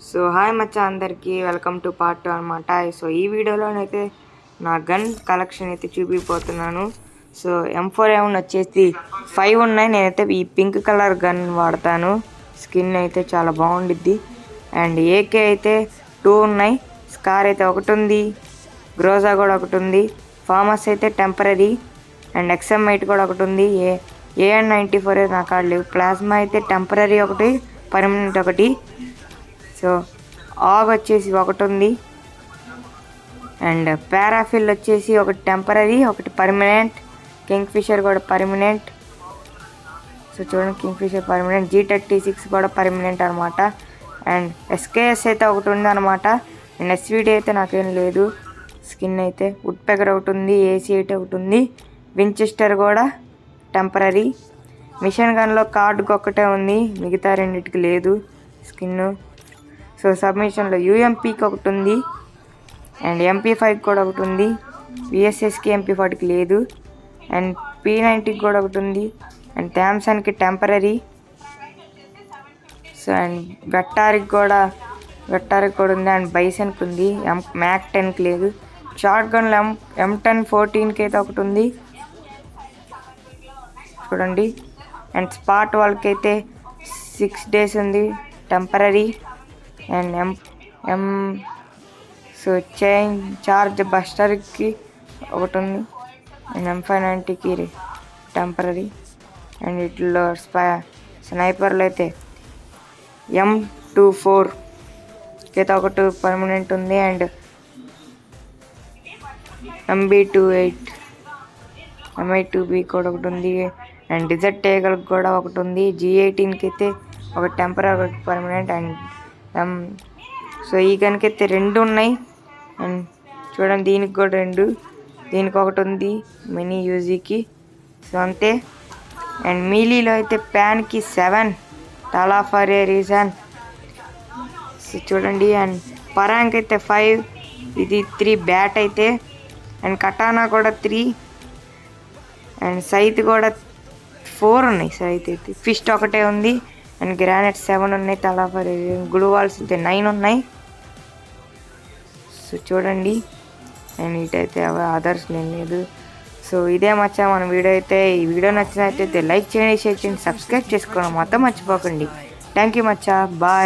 So hi మచ్చా అందరికీ welcome to part 2 అనమాట. So ఈ వీడియోలోనైతే నా గన్ కలెక్షన్ అయితే చూపిపోతున్నాను. సో M4A1 వచ్చేసి 5 ఉన్నాయి. నేనైతే ఈ పింక్ కలర్ గన్ వాడతాను. స్కిన్ అయితే చాలా బాగుండిద్ది. అండ్ AK అయితే 2 ఉన్నాయి. స్కార్ అయితే ఒకటి ఉంది. గ్రోజా కూడా ఒకటి ఉంది. ఫార్మస్ అయితే టెంపరీ. అండ్ XM8 కూడా ఒకటి ఉంది. AN94 నా కాడ లేవు. ప్లాస్మా అయితే టెంపరీ ఒకటి, పర్మనెంట్ ఒకటి. సో ఆగ్ వచ్చేసి ఒకటి ఉంది. అండ్ పారాఫిల్ వచ్చేసి ఒకటి టెంపరీ, ఒకటి పర్మనెంట్. కింగ్ ఫిషర్ కూడా పర్మనెంట్. సో చూడండి, కింగ్ ఫిషర్ పర్మనెంట్. G36 కూడా పర్మనెంట్ అనమాట. అండ్ SKS అయితే ఒకటి ఉంది అనమాట. అండ్ SVD అయితే నాకేం లేదు. స్కిన్ అయితే వుడ్ పెగర్ ఒకటి ఉంది. AC8 ఒకటి ఉంది. వించెస్టర్ కూడా టెంపరీ. మిషన్ గన్లో కార్డుకి ఒక్కటే ఉంది, మిగతా రెండింటికి లేదు స్కిన్. సో సబ్మిషన్లో UMPకి ఒకటి ఉంది. అండ్ MP5 కూడా ఒకటి ఉంది. VSSకి MP40కి లేదు. అండ్ P90కి కూడా ఒకటి ఉంది. అండ్ థామ్సన్కి టెంపరీ. సో అండ్ వెట్టారికి కూడా ఉంది. అండ్ బైసన్కి ఉంది. మ్యాక్ 10కి లేదు. షార్ట్ గన్లో M10 14కి అయితే ఒకటి ఉంది చూడండి. అండ్ స్పాట్ వాళ్ళకి అయితే 6 days ఉంది, temporary. And so chain charge బస్టర్కి ఒకటి ఉంది. And M590కి temporary. అండ్ వీటిలో స్నైపర్లు అయితే M24కి అయితే ఒకటి పర్మనెంట్ ఉంది. అండ్ MB28 MI2B కూడా ఒకటి ఉంది. అండ్ డిజర్ట్ టేగల్కి కూడా ఒకటి ఉంది. G18కి అయితే ఒక టెంపరీ, ఒకటి పర్మనెంట్. అండ్ సో ఈ గన్కి అయితే 2 ఉన్నాయి. అండ్ చూడండి, దీనికి కూడా 2, దీనికి ఒకటి ఉంది మినీ యూజీకి. సో అంతే. అండ్ మీలీలో అయితే ప్యాన్కి 7 టాలా ఫర్ ఏ రీజన్. సో చూడండి. అండ్ పరాంక్ అయితే 5, ఇది 3 బ్యాట్ అయితే. అండ్ కటానా కూడా 3. అండ్ సైత్ కూడా 4 ఉన్నాయి. సైత్ అయితే ఫిస్ట్ ఒకటే ఉంది. అండ్ గ్రానైట్ 7 ఉన్నాయి. టాలా for a reason. Glue walls అయితే 9 ఉన్నాయి. సో చూడండి. అండ్ ఇటైతే అదర్స్ లేదు. సో ఇదే మచ్చా మన వీడియో అయితే. ఈ వీడియో నచ్చినట్లయితే లైక్ చేయండి, షేర్ చేయండి, సబ్స్క్రైబ్ చేసుకోవడం మొత్తం మర్చిపోకండి. Thank you Maccha, bye.